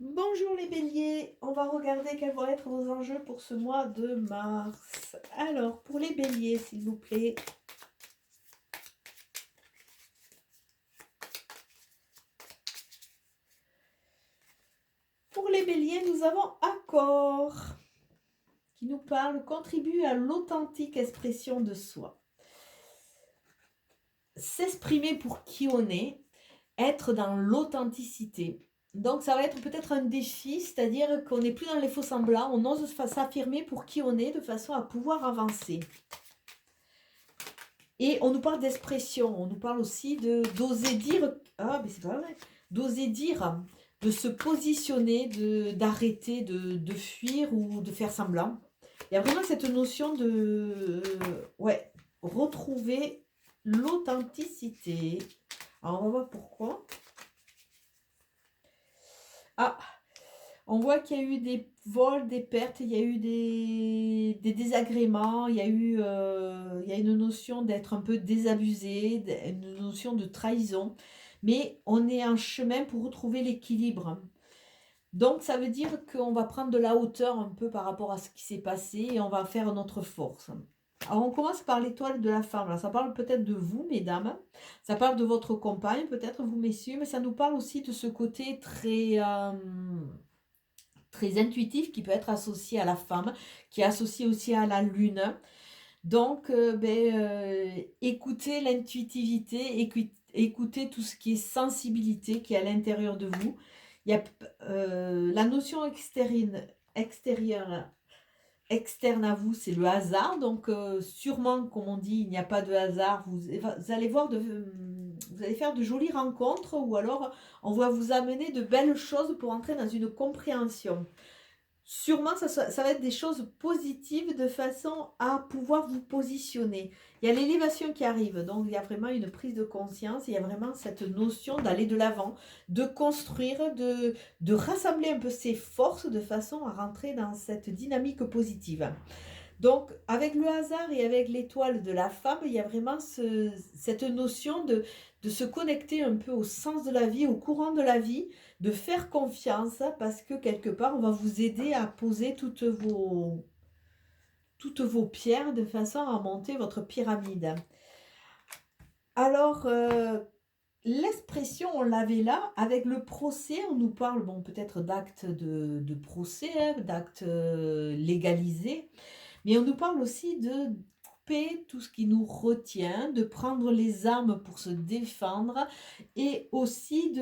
Bonjour les béliers, on va regarder quels vont être vos enjeux pour ce mois de mars. Alors, pour les béliers, s'il vous plaît. Pour les béliers, nous avons Accord, qui nous parle, contribue à l'authentique expression de soi. S'exprimer pour qui on est, être dans l'authenticité. Donc ça va être peut-être un défi, c'est-à-dire qu'on n'est plus dans les faux semblants, on ose s'affirmer pour qui on est de façon à pouvoir avancer. Et on nous parle d'expression, on nous parle aussi d'oser dire, ah mais c'est pas vrai, d'oser dire, de se positionner, d'arrêter de fuir ou de faire semblant. Il y a vraiment cette notion de, ouais, retrouver l'authenticité. Alors on va voir pourquoi. Ah, on voit qu'il y a eu des vols, des pertes, il y a eu des désagréments, il y a une notion d'être un peu désabusé, une notion de trahison. Mais on est en chemin pour retrouver l'équilibre. Donc ça veut dire qu'on va prendre de la hauteur un peu par rapport à ce qui s'est passé et on va faire notre force. Alors on commence par l'étoile de la femme. Alors, ça parle peut-être de vous, mesdames. Ça parle de votre compagne, peut-être vous, messieurs, mais ça nous parle aussi de ce côté très intuitif qui peut être associé à la femme, qui est associé aussi à la lune. Donc, écoutez l'intuitivité, écoutez tout ce qui est sensibilité qui est à l'intérieur de vous. Il y a la notion extérieure, externe à vous, c'est le hasard. Donc, sûrement, comme on dit, il n'y a pas de hasard. Vous allez voir, vous allez faire de jolies rencontres ou alors on va vous amener de belles choses pour entrer dans une compréhension. Sûrement, ça va être des choses positives de façon à pouvoir vous positionner. Il y a l'élévation qui arrive, donc il y a vraiment une prise de conscience, il y a vraiment cette notion d'aller de l'avant, de construire, de rassembler un peu ses forces de façon à rentrer dans cette dynamique positive. Donc, avec le hasard et avec l'étoile de la femme, il y a vraiment cette notion de se connecter un peu au sens de la vie, au courant de la vie, de faire confiance, parce que quelque part, on va vous aider à poser toutes vos pierres de façon à monter votre pyramide. Alors, l'expression, on l'avait là, avec le procès, on nous parle, bon, peut-être d'actes de procès, hein, d'actes légalisés. Mais on nous parle aussi de couper tout ce qui nous retient, de prendre les armes pour se défendre et aussi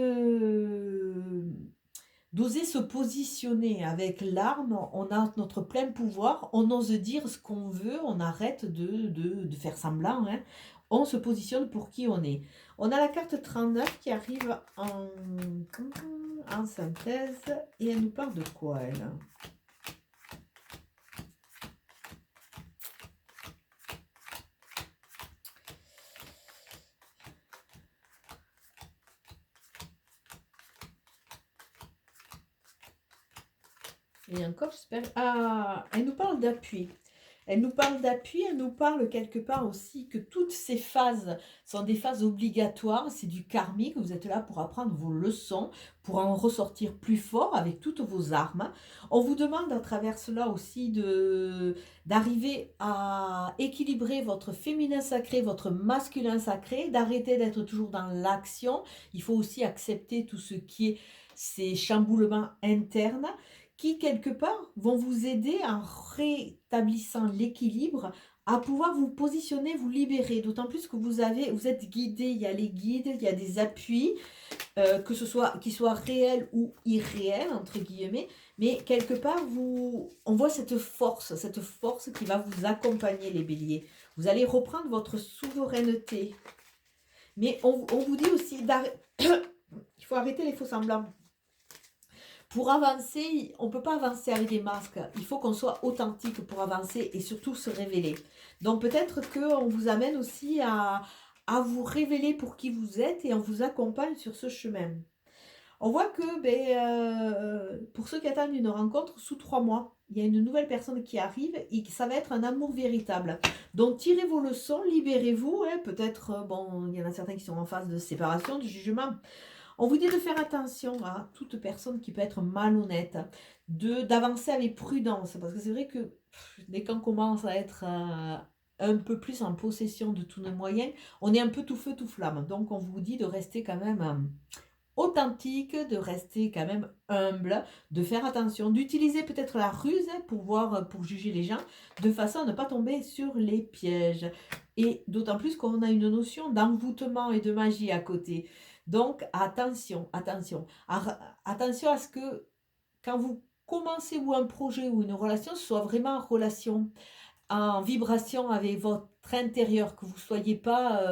d'oser se positionner avec l'arme. On a notre plein pouvoir, on ose dire ce qu'on veut, on arrête de faire semblant, hein. On se positionne pour qui on est. On a la carte 39 qui arrive en synthèse et elle nous parle de quoi, elle? Et encore, j'espère. Ah, elle nous parle d'appui. Elle nous parle d'appui, elle nous parle quelque part aussi que toutes ces phases sont des phases obligatoires, c'est du karmique, vous êtes là pour apprendre vos leçons, pour en ressortir plus fort avec toutes vos armes. On vous demande à travers cela aussi d'arriver à équilibrer votre féminin sacré, votre masculin sacré, d'arrêter d'être toujours dans l'action. Il faut aussi accepter tout ce qui est ces chamboulements internes qui, quelque part, vont vous aider en rétablissant l'équilibre à pouvoir vous positionner, vous libérer. D'autant plus que vous êtes guidé, il y a les guides, il y a des appuis, que ce soit, qui soient réels ou irréels, entre guillemets, mais quelque part, on voit cette force qui va vous accompagner, les béliers. Vous allez reprendre votre souveraineté. Mais on vous dit aussi qu'il faut arrêter les faux semblants. Pour avancer, on ne peut pas avancer avec des masques. Il faut qu'on soit authentique pour avancer et surtout se révéler. Donc peut-être qu'on vous amène aussi à vous révéler pour qui vous êtes et on vous accompagne sur ce chemin. On voit que pour ceux qui attendent une rencontre, sous 3 mois, il y a une nouvelle personne qui arrive et ça va être un amour véritable. Donc tirez vos leçons, libérez-vous. Hein, peut-être, bon, il y en a certains qui sont en phase de séparation, de jugement. On vous dit de faire attention à toute personne qui peut être malhonnête, d'avancer avec prudence, parce que c'est vrai que dès qu'on commence à être un peu plus en possession de tous nos moyens, on est un peu tout feu, tout flamme. Donc on vous dit de rester quand même authentique, de rester quand même humble, de faire attention, d'utiliser peut-être la ruse pour voir, pour juger les gens, de façon à ne pas tomber sur les pièges. Et d'autant plus qu'on a une notion d'envoûtement et de magie à côté. Donc attention, attention. Attention à ce que quand vous commencez ou un projet ou une relation, ce soit vraiment en relation, en vibration avec votre intérieur, que vous ne soyez pas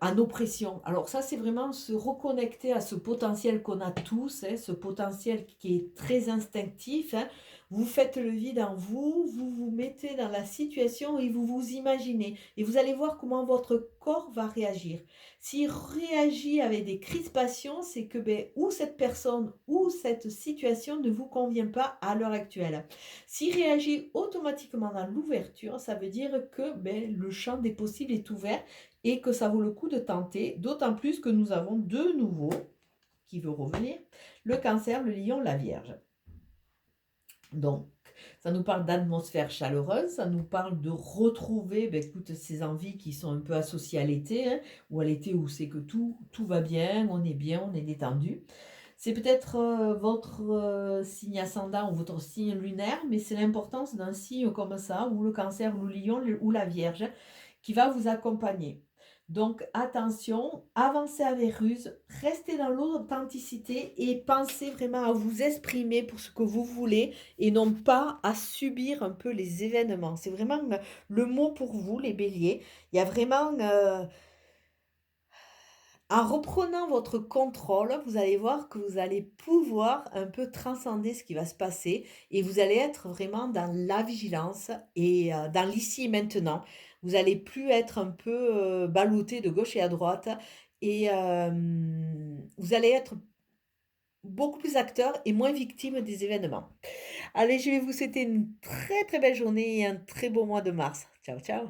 en oppression. Alors ça, c'est vraiment se reconnecter à ce potentiel qu'on a tous, hein, ce potentiel qui est très instinctif, hein. Vous faites le vide en vous, vous vous mettez dans la situation et vous vous imaginez. Et vous allez voir comment votre corps va réagir. S'il réagit avec des crispations, c'est que ben, ou cette personne ou cette situation ne vous convient pas à l'heure actuelle. S'il réagit automatiquement dans l'ouverture, ça veut dire que ben, le champ des possibles est ouvert et que ça vaut le coup de tenter, d'autant plus que nous avons de nouveau, qui veut revenir, le Cancer, le Lion, la Vierge. Donc, ça nous parle d'atmosphère chaleureuse, ça nous parle de retrouver ben, écoute, ces envies qui sont un peu associées à l'été, hein, ou à l'été où c'est que tout va bien, on est détendu. C'est peut-être votre signe ascendant ou votre signe lunaire, mais c'est l'importance d'un signe comme ça, ou le Cancer, ou le Lion, ou la Vierge, qui va vous accompagner. Donc attention, avancez avec ruse, restez dans l'authenticité et pensez vraiment à vous exprimer pour ce que vous voulez et non pas à subir un peu les événements. C'est vraiment le mot pour vous, les béliers. Il y a vraiment... en reprenant votre contrôle, vous allez voir que vous allez pouvoir un peu transcender ce qui va se passer et vous allez être vraiment dans la vigilance et dans l'ici et maintenant. Vous allez plus être un peu ballotté de gauche et à droite et vous allez être beaucoup plus acteur et moins victime des événements. Allez, je vais vous souhaiter une très très belle journée et un très beau mois de mars. Ciao, ciao.